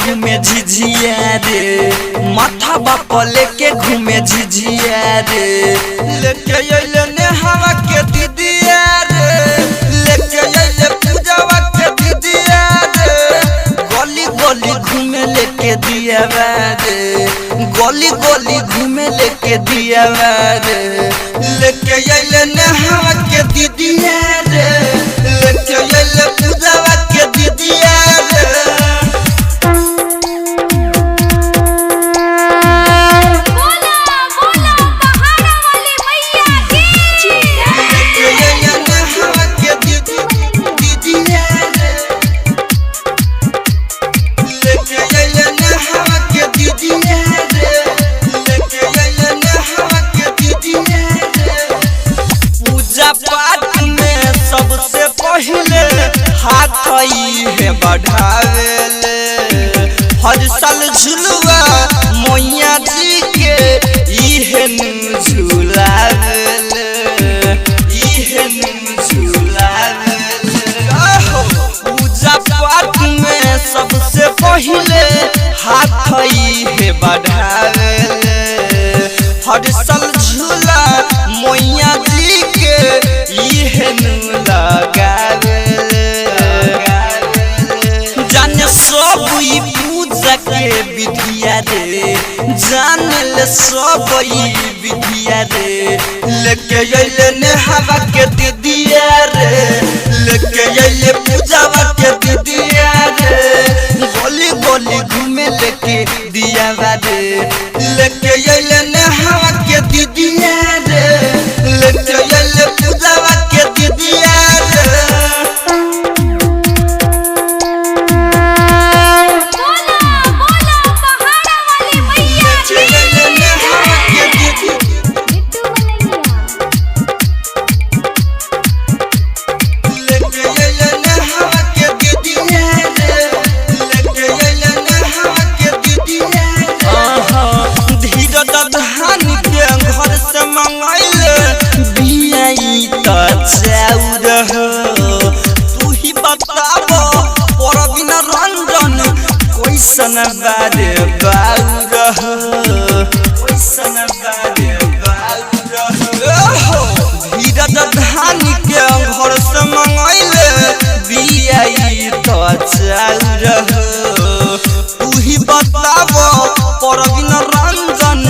घूमे झिझिया रे, माथा बाप लेके घूमे झिझिया रे, लेके अइले नेहावा के दीदिया रे, लेके अइले पूजावा के दीदिया रे, गली गली घूमे लेके दियावा रे, गली गली घूमे लेके दियावा रे, लेके अइले नेहावा के दीदिया रे, लेके अइले पूजावा के दीदिया रे। सबसे पहले हाथ है बढ़ावेले, हर साल झुलुआ मैया जी के इहन झुलावेले, इहन झुलावेले। पूजा पाठ में सबसे पहले हाथ है बढ़ावेले, हर साल झूला मैया जी के इहन लगावेले, जाने सब ई पूजा के विधिया रे, जाने सब ई विधिया रे, लेके अइले नेहावा के दीदिया रे, लेके अइले पूजावा के दीदिया रे, गली गली घूमे लेके दियावा रे, लेके अइले नेहावा के दीदिया रे, लेके अइले पूजावा के दीदिया रे। तू ही बताबो परवीन रंजन कैसन बारे बाउरह, कैसन बारे बाउरह, धीरज धानी के घर से मंगैले बियाई तो चाउरह, तू ही बताबो परवीन रंजन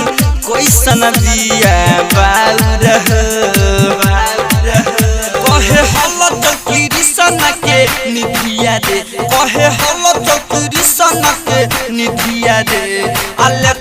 कैसन बिया बाउरह, कहे हल तो कृष्ण के निधिया रे, कहे हल तो कृष्ण के निधिया रे, अल्लाह